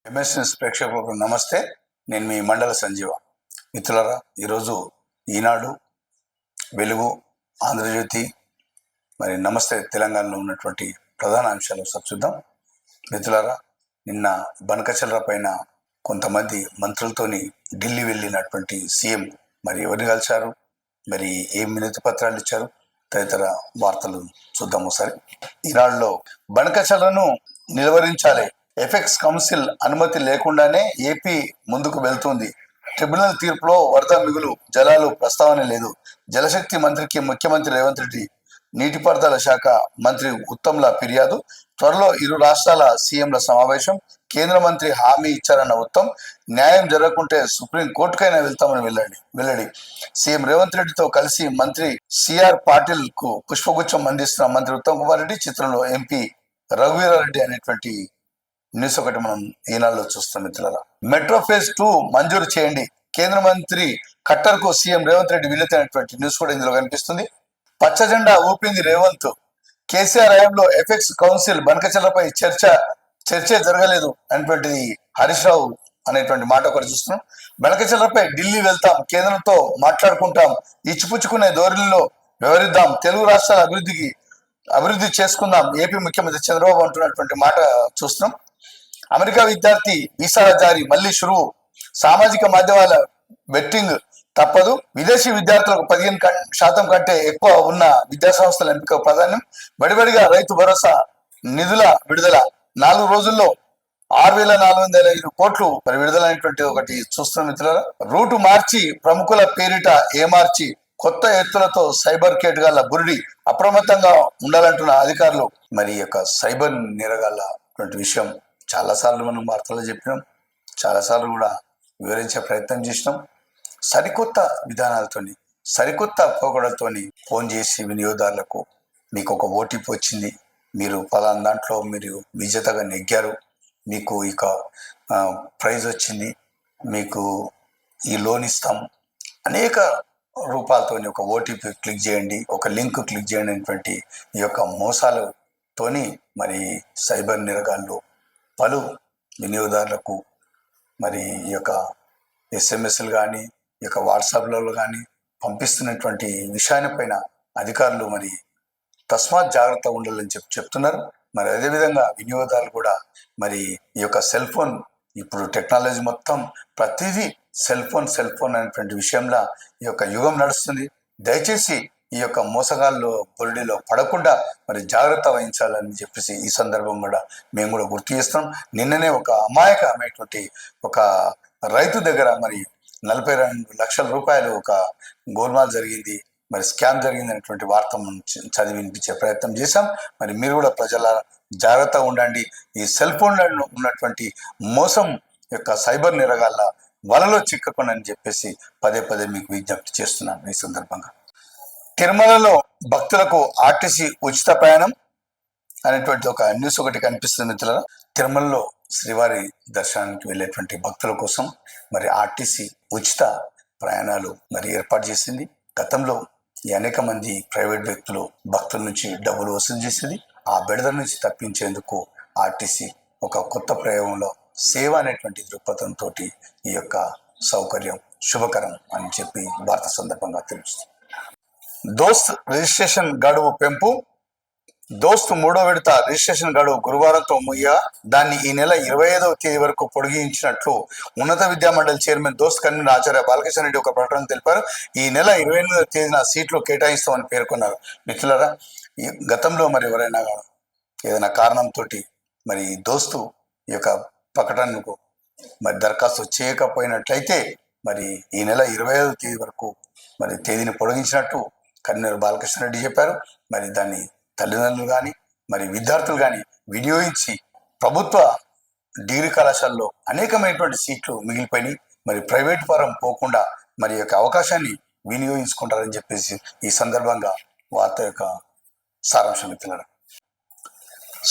MS news ప్రేక్షకులకు నమస్తే. నేను మీ మండల సంజీవ. మిత్రులారా, ఈరోజు ఈనాడు, వెలుగు, ఆంధ్రజ్యోతి మరి నమస్తే తెలంగాణలో ఉన్నటువంటి ప్రధాన అంశాలు చూద్దాం. మిత్రులారా, నిన్న బనకచర్ల పైన కొంతమంది మంత్రులతోని ఢిల్లీ వెళ్ళినటువంటి సీఎం మరి ఎవరిని కలిశారు, మరి ఏం వినతి పత్రాలు ఇచ్చారు, తదితర వార్తలు చూద్దాం ఒకసారి. ఈనాడులో బనకచర్లను నిలువరించాలి, ఎఫెక్స్ కౌన్సిల్ అనుమతి లేకుండానే ఏపీ ముందుకు వెళ్తుంది. ట్రిబ్యునల్ తీర్పులో వరద మిగులు జలాలు ప్రస్తావన లేదు. జలశక్తి మంత్రికి ముఖ్యమంత్రి రేవంత్ రెడ్డి, నీటిపారుదల శాఖ మంత్రి ఉత్తమ్ల ఫిర్యాదు. త్వరలో ఇరు రాష్ట్రాల సీఎంల సమావేశం. కేంద్ర మంత్రి హామీ ఇచ్చారన్న ఉత్తమ్. న్యాయం జరగకుంటే సుప్రీం కోర్టుకైనా వెళ్తామని వెల్లడి. సీఎం రేవంత్ రెడ్డితో కలిసి మంత్రి సిఆర్ పాటిల్ కు పుష్పగుచ్చం అందిస్తున్న మంత్రి ఉత్తమ్ కుమార్ రెడ్డి. చిత్రంలో ఎంపీ రఘువీరారెడ్డి అనేటువంటి న్యూస్ ఒకటి మనం ఈనాడులో చూస్తాం. మిత్రులారా, మెట్రో ఫేజ్ 2 మంజూరు చేయండి, కేంద్ర మంత్రి ఖట్టర్ కు సీఎం రేవంత్ రెడ్డి వినతి అనేటువంటి న్యూస్ కూడా ఇందులో కనిపిస్తుంది. పచ్చ జెండా ఊపింది రేవంత్. కేసీఆర్ హయాంలో ఎఫెక్స్ కౌన్సిల్ బనకచర్లపై చర్చే జరగలేదు అనేటువంటిది హరీష్ రావు అనేటువంటి మాట ఒకటి చూస్తున్నాం. బనకచర్లపై ఢిల్లీ వెళ్తాం, కేంద్రంతో మాట్లాడుకుంటాం, ఇచ్చిపుచ్చుకునే ధోరణిలో వ్యవహరిద్దాం, తెలుగు రాష్ట్రాల అభివృద్ధి చేసుకుందాం, ఏపీ ముఖ్యమంత్రి చంద్రబాబు అంటున్నటువంటి మాట చూస్తున్నాం. అమెరికా విద్యార్థి వీసా జారీ మళ్లీ షురువు. సామాజిక మాధ్యమాల బెట్టింగ్ తప్పదు. విదేశీ విద్యార్థులకు 15% కంటే ఎక్కువ ఉన్న విద్యాసంస్థల ఎంపిక ప్రాధాన్యం. బడిబడిగా రైతు భరోసా నిధుల విడుదల. 4 రోజుల్లో 6,405 కోట్లు మరి విడుదల అనేటువంటి ఒకటి చూస్తున్న మిత్రులారా. రూటు మార్చి ప్రముఖుల పేరిట ఏమార్చి కొత్త ఎత్తులతో సైబర్ కేటగాళ్ల బురిడి. అప్రమత్తంగా ఉండాలంటున్న అధికారులు. మరి యొక్క సైబర్ నేరగాళ్ల విషయం చాలాసార్లు మనం వార్తల్లో చెప్పినాం, చాలాసార్లు కూడా వివరించే ప్రయత్నం చేసినాం. సరికొత్త విధానాలతోని, సరికొత్త పోకడలతోని ఫోన్ చేసి వినియోగదారులకు మీకు ఒక ఓటీపీ వచ్చింది, మీరు పలానా దాంట్లో మీరు విజేతగా నెగ్గారు, మీకు ఇక ప్రైజ్ వచ్చింది, మీకు ఈ లోన్ ఇస్తాం, అనేక రూపాలతోని ఒక ఓటీపీ క్లిక్ చేయండి, ఒక లింక్ క్లిక్ చేయండి అనేటువంటి ఈ యొక్క మోసాలతోని మరి సైబర్ నేరగాళ్ళు పలు వినియోగదారులకు మరి ఈ యొక్క ఎస్ఎంఎస్లు కానీ, ఈ యొక్క వాట్సాప్లలో కానీ పంపిస్తున్నటువంటి విషయానిపైన అధికారులు మరి తస్మాత్ జాగ్రత్త ఉండాలని చెప్తున్నారు. మరి అదేవిధంగా వినియోగదారులు కూడా మరి ఈ యొక్క సెల్ ఫోన్, ఇప్పుడు టెక్నాలజీ మొత్తం ప్రతిదీ సెల్ ఫోన్ అనేటువంటి విషయంలో ఈ యొక్క యుగం నడుస్తుంది. దయచేసి ఈ యొక్క మోసగాళ్ళు బొరిడిలో పడకుండా మరి జాగ్రత్త వహించాలని చెప్పేసి ఈ సందర్భం కూడా మేము కూడా గుర్తు చేస్తాం. నిన్ననే ఒక అమాయకమైనటువంటి ఒక రైతు దగ్గర మరి 42 లక్షల రూపాయలు ఒక గోల్మాల్ జరిగింది, మరి స్కామ్ జరిగింది అనేటువంటి వార్త చదివి వినిపించే ప్రయత్నం చేశాం. మరి మీరు కూడా ప్రజల జాగ్రత్తగా ఉండండి. ఈ సెల్ ఫోన్లలో ఉన్నటువంటి మోసం యొక్క సైబర్ నేరగాళ్ళ వలలో చిక్కకుండా అని చెప్పేసి పదే మీకు విజ్ఞప్తి చేస్తున్నాను. ఈ సందర్భంగా తిరుమలలో భక్తులకు ఆర్టీసీ ఉచిత ప్రయాణం అనేటువంటి ఒక న్యూస్ ఒకటి కనిపిస్తుంది మిత్రులారా. తిరుమలలో శ్రీవారి దర్శనానికి వెళ్ళేటువంటి భక్తుల కోసం మరి ఆర్టీసీ ఉచిత ప్రయాణాలు మరి ఏర్పాటు చేసింది. గతంలో అనేక మంది ప్రైవేట్ వ్యక్తులు భక్తుల నుంచి డబ్బులు వసూలు చేసేది. ఆ బెడద నుంచి తప్పించేందుకు ఆర్టీసీ ఒక కొత్త ప్రయోగంలో సేవ అనేటువంటి దృక్పథంతో ఈ యొక్క సౌకర్యం శుభకరం అని చెప్పి వార్త సందర్భంగా తెలుస్తుంది. దోస్త్ రిజిస్ట్రేషన్ గడువు పెంపు. దోస్త్ 3వ విడత రిజిస్ట్రేషన్ గడువు గురువారంతో ముగియగా దాన్ని ఈ నెల 25వ తేదీ వరకు పొడిగించినట్లు ఉన్నత విద్యా మండలి చైర్మన్ దోస్త్ కన్వీనర్ ఆచార్య బాలకృష్ణ రెడ్డి ఒక ప్రకటన తెలిపారు. ఈ నెల 28వ తేదీన సీట్లు కేటాయిస్తామని పేర్కొన్నారు. మిత్రులారా, గతంలో మరి ఎవరైనా ఏదైనా కారణంతో మరి దోస్తు ఈ యొక్క ప్రకటనకు మరి దరఖాస్తు చేయకపోయినట్లయితే మరి ఈ నెల 25వ తేదీ వరకు మరి తేదీని పొడిగించినట్టు కన్వీనర్ బాలకృష్ణ రెడ్డి చెప్పారు. మరి దాన్ని తల్లిదండ్రులు కానీ మరి విద్యార్థులు కానీ వినియోగించి ప్రభుత్వ డిగ్రీ కళాశాలలో అనేకమైనటువంటి సీట్లు మిగిలిపోయినాయి. మరి ప్రైవేట్ పరం పోకుండా మరి యొక్క అవకాశాన్ని వినియోగించుకుంటారని చెప్పేసి ఈ సందర్భంగా వార్త యొక్క సారాంశం మిత్రులారా.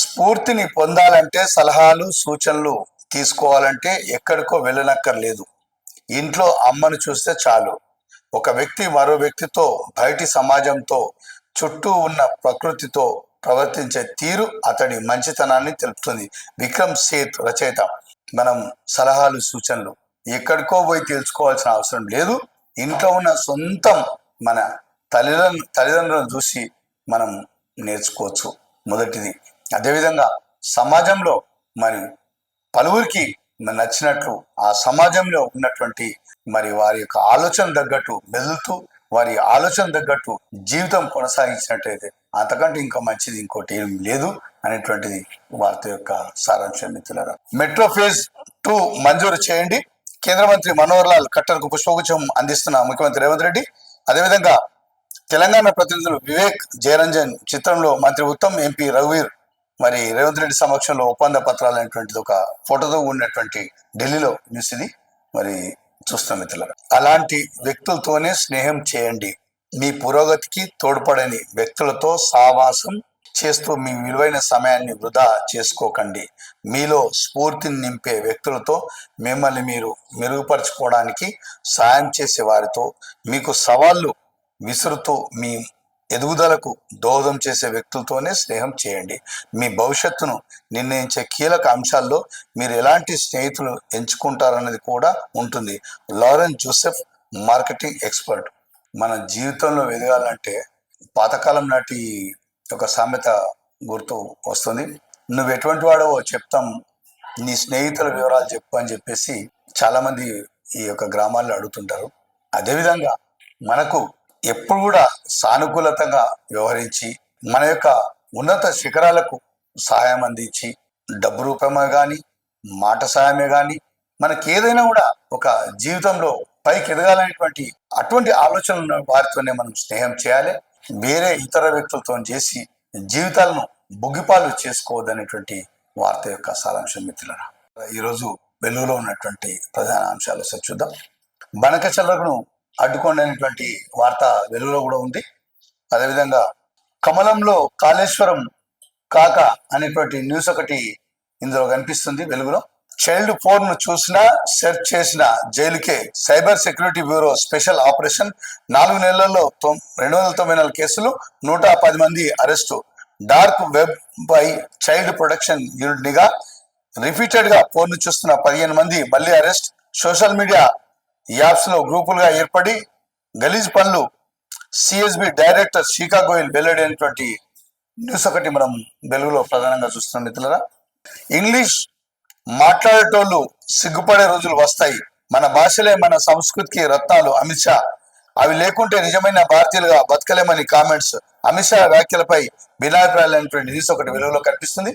స్ఫూర్తిని పొందాలంటే, సలహాలు సూచనలు తీసుకోవాలంటే ఎక్కడికో వెళ్ళనక్కర్లేదు. ఇంట్లో అమ్మను చూస్తే చాలు. ఒక వ్యక్తి మరో వ్యక్తితో, బయటి సమాజంతో, చుట్టూ ఉన్న ప్రకృతితో ప్రవర్తించే తీరు అతడి మంచితనాన్ని తెలుపుతుంది. విక్రమ్ సేత్ రచయిత. మనం సలహాలు సూచనలు ఎక్కడికో పోయి తెలుసుకోవాల్సిన అవసరం లేదు. ఇంట్లో ఉన్న సొంతం మన తల్లిదండ్రులను చూసి మనం నేర్చుకోవచ్చు మొదటిది. అదేవిధంగా సమాజంలో మరి పలువురికి నచ్చినట్లు ఆ సమాజంలో ఉన్నటువంటి మరి వారి యొక్క ఆలోచన తగ్గట్టు మెదులుతూ వారి ఆలోచన తగ్గట్టు జీవితం కొనసాగించినట్టయితే అంతకంటే ఇంకా మంచిది ఇంకోటి ఏం లేదు అనేటువంటిది వార్త యొక్క సారాంశం. మిత్రులారా, మెట్రో ఫేజ్ 2 మంజూరు చేయండి. కేంద్ర మంత్రి మనోహర్ లాల్ ఖట్టర్కు పుష్పగుచ్చం అందిస్తున్న ముఖ్యమంత్రి రేవంత్ రెడ్డి. అదేవిధంగా తెలంగాణ ప్రతినిధులు వివేక్, జయరంజన్ చిత్రంలో మంత్రి ఉత్తమ్, ఎంపీ రఘువీర్ మరి రేవంత్ రెడ్డి సమక్షంలో ఒప్పంద పత్రాలు అనేటువంటిది ఒక ఫోటోతో ఉన్నటువంటి ఢిల్లీలో న్యూస్ ఇది మరి చూస్తాం మిత్రులారా. అలాంటి వ్యక్తులతోనే స్నేహం చేయండి. మీ పురోగతికి తోడ్పడని వ్యక్తులతో సావాసం చేస్తూ మీ విలువైన సమయాన్ని వృధా చేసుకోకండి. మీలో స్ఫూర్తిని నింపే వ్యక్తులతో, మిమ్మల్ని మీరు మెరుగుపరచుకోవడానికి సాయం చేసే వారితో, మీకు సవాళ్ళు విసురుతూ మీ ఎదుగుదలకు దోహదం చేసే వ్యక్తులతోనే స్నేహం చేయండి. మీ భవిష్యత్తును నిర్ణయించే కీలక అంశాల్లో మీరు ఎలాంటి స్నేహితులు ఎంచుకుంటారన్నది కూడా ఉంటుంది. Lawrence Joseph, marketing expert. మన జీవితంలో ఎదగాలంటే పాతకాలం నాటి ఒక సామెత గుర్తు వస్తుంది. నువ్వు ఎటువంటి వాడో చెప్తాం, నీ స్నేహితుల వివరాలు చెప్పు అని చెప్పేసి చాలా మంది ఈ యొక్క గ్రామాల్లో అడుగుతుంటారు. అదేవిధంగా మనకు ఎప్పుడు కూడా సానుకూలతగా వ్యవహరించి మన యొక్క ఉన్నత శిఖరాలకు సహాయం అందించి, డబ్బు రూపమే కానీ మాట సహాయమే కానీ మనకి ఏదైనా కూడా ఒక జీవితంలో పైకి ఎదగాలనేటువంటి అటువంటి ఆలోచనలు ఉన్న వారితోనే మనం స్నేహం చేయాలి. వేరే ఇతర వ్యక్తులతో చేసి జీవితాలను బుగ్గిపాలు చేసుకోవద్దనేటువంటి వార్త యొక్క సారాంశం మిత్రులారా. ఈరోజు వెలుగులో ఉన్నటువంటి ప్రధాన అంశాలు చూద్దాం. బనక చల్లకును అడ్డుకోండి అనేటువంటి వార్త వెలుగులో కూడా ఉంది. అదేవిధంగా కమలంలో కాళేశ్వరం కాక అనేటువంటి న్యూస్ ఒకటి ఇందులో కనిపిస్తుంది వెలుగులో. చైల్డ్ పోర్న్ చూసినా సెర్చ్ చేసిన జైలుకే cyber security bureau special operation. 4 నెలల్లో 294 కేసులు, 110 మంది అరెస్టు. డార్క్ వెబ్ పై చైల్డ్ ప్రొటెక్షన్ యూనిట్ నిఘా. రిపీటెడ్ గా పోర్న్ చూస్తున్న 15 మంది మళ్ళీ అరెస్ట్. సోషల్ మీడియా యాప్స్ లో గ్రూపులుగా ఏర్పడి గలీజ్ పనులు. సిఎస్బి డైరెక్టర్ శీకా గోయల్ వెల్లడి అనేటువంటి న్యూస్ ఒకటి మనం వెలుగులో ప్రధానంగా చూస్తున్నాం మిత్రులారా. ఇంగ్లీష్ మాట్లాడేటోళ్ళు సిగ్గుపడే రోజులు వస్తాయి. మన భాషలే మన సంస్కృతికి రత్నాలు. అమిత్ షా. అవి లేకుంటే నిజమైన భారతీయులుగా బతకలేమని కామెంట్స్. అమిత్ షా వ్యాఖ్యలపై భిన్నాభిప్రాయాలైనటువంటి న్యూస్ ఒకటి వెలుగులో కనిపిస్తుంది.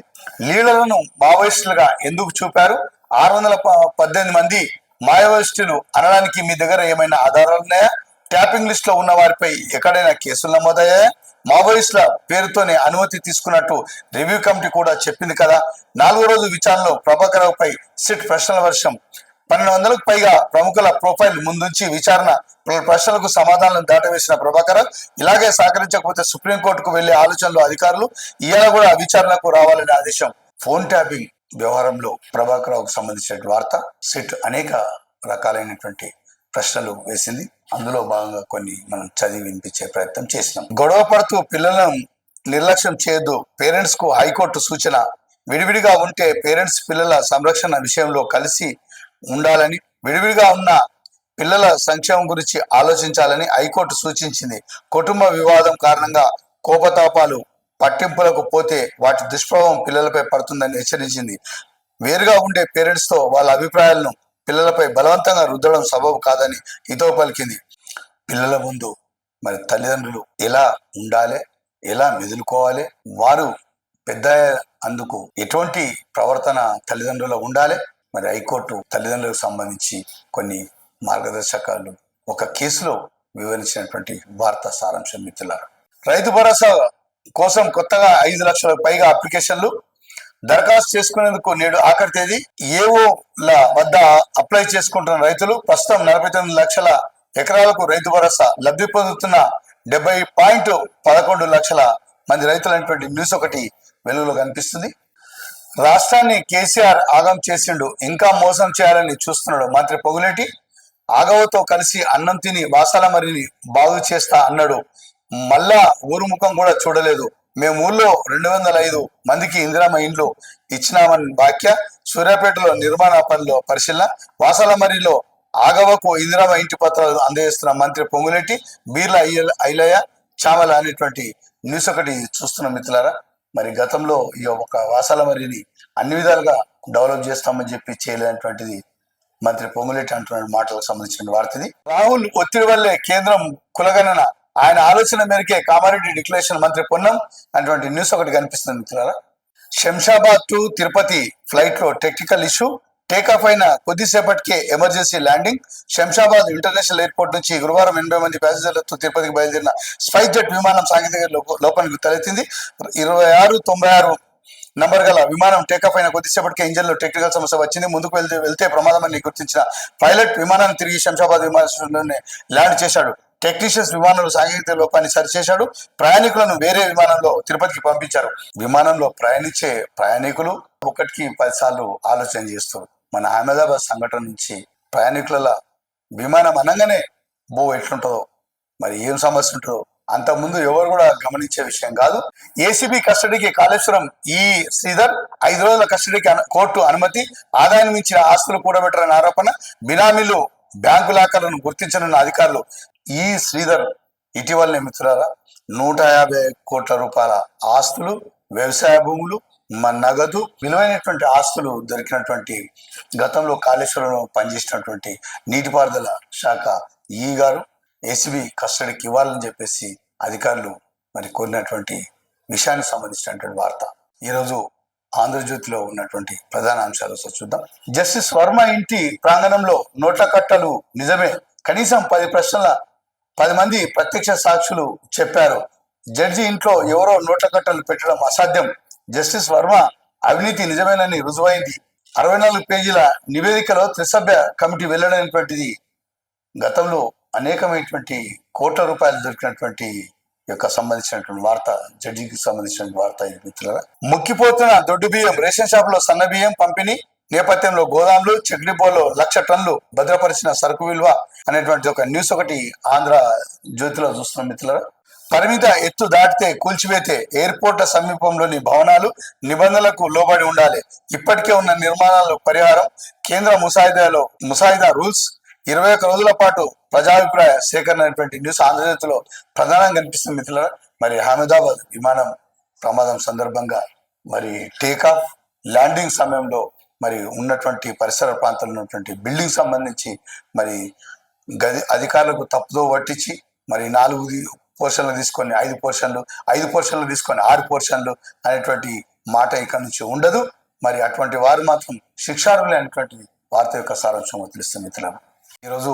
లీడర్లను మావోయిస్టులుగా ఎందుకు చూపారు? 618 మంది మావోయిస్టులు అనడానికి మీ దగ్గర ఏమైనా ఆధారాలు ఉన్నాయా? ట్యాపింగ్ లిస్ట్ లో ఉన్న వారిపై ఎక్కడైనా కేసులు నమోదయ్యాయా? మావోయిస్టుల పేరుతోనే అనుమతి తీసుకున్నట్టు రివ్యూ కమిటీ కూడా చెప్పింది కదా. 4వ రోజు విచారణలో ప్రభాకర్ రావుపై సిట్ ప్రశ్నల వర్షం. 1200కు పైగా ప్రముఖుల ప్రొఫైల్ ముందుంచి విచారణ ప్రశ్నలకు సమాధానం దాటవేసిన ప్రభాకర్ ఇలాగే సహకరించకపోతే సుప్రీంకోర్టుకు వెళ్లే ఆలోచనలో అధికారులు. ఇవాళ కూడా విచారణకు రావాలనే ఆదేశం. ఫోన్ ట్యాపింగ్ వ్యవహారంలో ప్రభాకర్ రావుకు సంబంధించిన వార్త. సిట్ అనేక రకాలైనటువంటి ప్రశ్నలు వేసింది. అందులో భాగంగా కొన్ని మనం చదివి వినిపించే ప్రయత్నం చేసినాం. గొడవ పడుతూ పిల్లలను నిర్లక్ష్యం చేయొద్దు. పేరెంట్స్ కు హైకోర్టు సూచన. విడివిడిగా ఉంటే పేరెంట్స్ పిల్లల సంరక్షణ విషయంలో కలిసి ఉండాలని, విడివిడిగా ఉన్న పిల్లల సంక్షేమం గురించి ఆలోచించాలని హైకోర్టు సూచించింది. కుటుంబ వివాదం కారణంగా కోపతాపాలు పట్టింపులకు పోతే వాటి దుష్ప్రభావం పిల్లలపై పడుతుందని హెచ్చరించింది. వేరుగా ఉండే పేరెంట్స్ తో వాళ్ళ అభిప్రాయాలను పిల్లలపై బలవంతంగా రుద్దడం సబబు కాదని హితవు పలికింది. పిల్లల ముందు మరి తల్లిదండ్రులు ఎలా ఉండాలి, ఎలా మెదులుకోవాలి, వారు పెద్ద అందుకు ఎటువంటి ప్రవర్తన తల్లిదండ్రులు ఉండాలి. మరి హైకోర్టు తల్లిదండ్రులకు సంబంధించి కొన్ని మార్గదర్శకాలు ఒక కేసులో వివరించినటువంటి వార్తా సారాంశం మిత్రులారా. రైతు భరోసా కోసం కొత్తగా 5 లక్షలకు పైగా అప్లికేషన్లు. దరఖాస్తు చేసుకునేందుకు నేడు ఆఖరి తేదీ. ఏఓల వద్ద అప్లై చేసుకుంటున్న రైతులు. ప్రస్తుతం 49 లక్షల ఎకరాలకు రైతు భరోసా లబ్ధి పొందుతున్న 70.11 లక్షల మంది రైతులైనటువంటి న్యూస్ ఒకటి వెలుగులో కనిపిస్తుంది. రాష్ట్రాన్ని కేసీఆర్ ఆగం చేసిండు, ఇంకా మోసం చేయాలని చూస్తున్నాడు. మంత్రి పొగులేటి. ఆగవతో కలిసి అన్నం తిని వాసాల మరిని బాగు చేస్తా అన్నాడు. మళ్ళా ఊరు ముఖం కూడా చూడలేదు. మేము ఊళ్ళో 205 మందికి ఇందిరమ్మ ఇండ్లు ఇచ్చినామని వ్యాఖ్య. సూర్యాపేటలో నిర్మాణ పనిలో పరిశీలన, వాసలమరిలో ఆగవకు ఇందిరమ్మ ఇంటి పత్రాలు అందజేస్తున్న మంత్రి పొంగులేటి, బీర్ల ఐలయ్య చామల అనేటువంటి న్యూస్ ఒకటి చూస్తున్న మిత్రులారా. మరి గతంలో ఈ ఒక వాసలమరిని అన్ని విధాలుగా డెవలప్ చేస్తామని చెప్పి చేయలేనటువంటిది మంత్రి పొంగులేటి అంటున్న మాటలకు సంబంధించిన వార్తది. రాహుల్ ఒత్తిడి వల్లే కేంద్రం కులగణన, ఆయన ఆలోచన మేరకే కామారెడ్డి డిక్లరేషన్ మంత్రి పొన్నం అటువంటి న్యూస్ ఒకటి కనిపిస్తుంది మిత్రులారా. శంషాబాద్ టు తిరుపతి ఫ్లైట్ లో టెక్నికల్ ఇష్యూ, టేకాఫ్ అయిన కొద్దిసేపటికే emergency landing. Shamshabad international airport నుంచి గురువారం 80 మంది ప్యాసింజర్లతో తిరుపతికి బయలుదేరిన స్పైస్ జెట్ విమానం సాంకేతిక లోపానికి తలెత్తింది. 2696 నంబర్ గల విమానం టేకాఫ్ అయిన కొద్దిసేపటికే ఇంజన్ లో టెక్నికల్ సమస్య వచ్చింది. ముందుకు వెళ్తే ప్రమాదం అని గుర్తించిన పైలట్ విమానాన్ని తిరిగి శంషాబాద్ విమానాశ్రయంలోనే ల్యాండ్ చేశాడు. టెక్నీషియన్స్ విమానంలో సాంకేతిక లోపాన్ని సరిచేశాడు. ప్రయాణికులను వేరే విమానంలో తిరుపతికి పంపించారు. విమానంలో ప్రయాణించే ప్రయాణికులు 1కి 10 సార్లు ఆలోచన చేస్తారు. మన అహ్మదాబాద్ సంఘటన నుంచి ప్రయాణికుల విమానం అనగానే ఎట్లుంటుందో, మరి ఏం సమస్య ఉంటుందో అంతకుముందు ఎవరు కూడా గమనించే విషయం కాదు. ఏసీబీ కస్టడీకి కాళేశ్వరం ఈ శ్రీధర్ 5 రోజుల కస్టడీకి కోర్టు అనుమతి. ఆదాయం మించిన ఆస్తులు కూడబెట్టారన్న ఆరోపణ, బినామీలు బ్యాంకు లాకర్లను గుర్తించనున్న అధికారులు. ఈ శ్రీధర్ ఇటీవలనే మిత్రులారా 150 కోట్ల రూపాయల ఆస్తులు, వ్యవసాయ భూములు, నగదు, విలువైనటువంటి ఆస్తులు దొరికినటువంటి గతంలో కాళేశ్వరంలో పనిచేసినటువంటి నీటిపారుదల శాఖ ఈ గారు ఏసీబీ కస్టడీకి ఇవ్వాలని చెప్పేసి అధికారులు మరి కోరినటువంటి విషయానికి సంబంధించినటువంటి వార్త ఈరోజు ఆంధ్రజ్యోతిలో ఉన్నటువంటి ప్రధాన అంశాలు చూద్దాం. జస్టిస్ వర్మ ఇంటి ప్రాంగణంలో నోట్ల కట్టలు నిజమే, కనీసం 10 మంది ప్రత్యక్ష సాక్షులు చెప్పారు. జడ్జి ఇంట్లో ఎవరో నోట్ల కట్టలు పెట్టడం అసాధ్యం. జస్టిస్ వర్మ అవినీతి నిజమేనని రుజువైంది. 64 పేజీల నివేదికలో త్రిసభ్య కమిటీ వెల్లడైనటువంటిది. గతంలో అనేకమైనటువంటి కోట్ల రూపాయలు దొరికినటువంటి యొక్క సంబంధించినటువంటి వార్త, జడ్జికి సంబంధించిన వార్త మిత్రులారా. ముక్కిపోతున్న దొడ్డు బియ్యం, రేషన్ షాప్ లో సన్న బియ్యం పంపిణీ నేపథ్యంలో గోదాంలు, చెక్ డిపోలో 1,00,000 టన్నులు భద్రపరిచిన సరుకు విలువ అనేటువంటి ఒక న్యూస్ ఒకటి ఆంధ్ర జ్యోతిలో చూస్తున్నాం మిత్రులారా. పరిమిత ఎత్తు దాటితే కూల్చివేతే, ఎయిర్పోర్ట్ సమీపంలోని భవనాలు నిబంధనలకు లోబడి ఉండాలి. ఇప్పటికే ఉన్న నిర్మాణాలు పరిహారం, కేంద్ర ముసాయిదా రూల్స్. 21 రోజుల పాటు ప్రజాభిప్రాయ సేకరణ అనేటువంటి న్యూస్ ఆంధ్రజ్యోతిలో ప్రధానంగా కనిపిస్తుంది మిత్రులారా. మరి అహ్మదాబాద్ విమానం ప్రమాదం సందర్భంగా మరి టేకాఫ్ ల్యాండింగ్ సమయంలో మరి ఉన్నటువంటి పరిసర ప్రాంతాల్లో ఉన్నటువంటి బిల్డింగ్ సంబంధించి మరి అధికారులకు తప్పుదో పట్టించి మరి 4 పోర్షన్లు తీసుకొని 5 పోర్షన్లు, 5 పోర్షన్లు తీసుకొని 6 పోర్షన్లు అనేటువంటి మాట ఇక్కడ నుంచి ఉండదు. మరి అటువంటి వారు మాత్రం శిక్షార్హులే అనేటువంటి వార్త యొక్క సారాంశం తెలుస్తుంది మిత్రులారా. ఈరోజు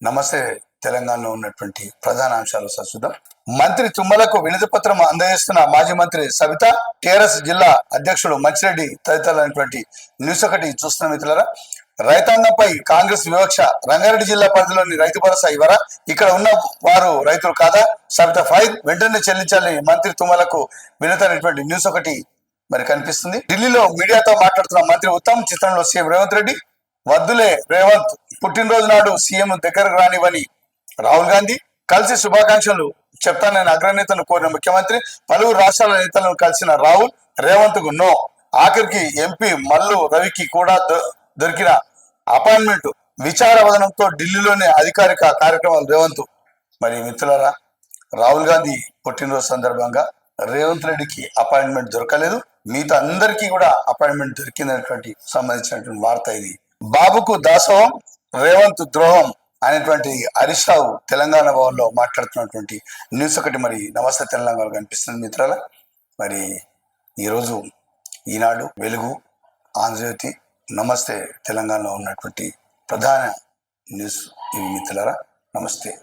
నమస్తే తెలంగాణలో ఉన్నటువంటి ప్రధాన అంశాలు చూద్దాం. మంత్రి తుమ్మలకు వినతి పత్రం అందజేస్తున్న మాజీ మంత్రి సవిత, టీఆర్ఎస్ జిల్లా అధ్యక్షుడు మంచిరెడ్డి తదితరులైనటువంటి న్యూస్ ఒకటి చూస్తున్న మిత్రులారా. రైతాంగంపై కాంగ్రెస్ వివక్ష, రంగారెడ్డి జిల్లా పరిధిలోని రైతు భరోసా ఇవ్వరా, ఇక్కడ ఉన్న వారు రైతులు కాదా, సవిత ఫైర్, వెంటనే చెల్లించాలని మంత్రి తుమ్మలకు వినతి అనేటువంటి న్యూస్ ఒకటి మరి కనిపిస్తుంది. ఢిల్లీలో మీడియాతో మాట్లాడుతున్న మంత్రి ఉత్తమ్, చిత్రంలో సీఎం రేవంత్ రెడ్డి. వద్దులే రేవంత్, పుట్టినరోజు నాడు సీఎం దగ్గరకు రానివని రాహుల్ గాంధీ, కలిసి శుభాకాంక్షలు చెప్తానని అగ్రనేతను కోరిన ముఖ్యమంత్రి. పలువురు రాష్ట్రాల నేతలను కలిసిన రాహుల్, రేవంత్ కు నో. ఆఖరికి ఎంపీ మల్లు రవికి కూడా దొరికిన అపాయింట్మెంట్. విచారవదనంతో ఢిల్లీలోనే అధికారిక కార్యక్రమాలు రేవంత్. మరి మిత్రులారా, రాహుల్ గాంధీ పుట్టినరోజు సందర్భంగా రేవంత్ రెడ్డికి అపాయింట్మెంట్ దొరకలేదు, మిగతా అందరికీ కూడా అపాయింట్మెంట్ దొరికినటువంటి సంబంధించినటువంటి వార్త ఇది. బాబుకు దాసోహం, రేవంత్ ద్రోహం అనేటువంటి హరీష్ రావు తెలంగాణ భవన్ లో మాట్లాడుతున్నటువంటి న్యూస్ ఒకటి మరి నమస్తే తెలంగాణలో కనిపిస్తుంది మిత్రుల. మరి ఈరోజు ఈనాడు, వెలుగు, ఆంధ్రజ్యోతి, నమస్తే తెలంగాణలో ఉన్నటువంటి ప్రధాన న్యూస్ ఇవి మిత్రులారా. నమస్తే.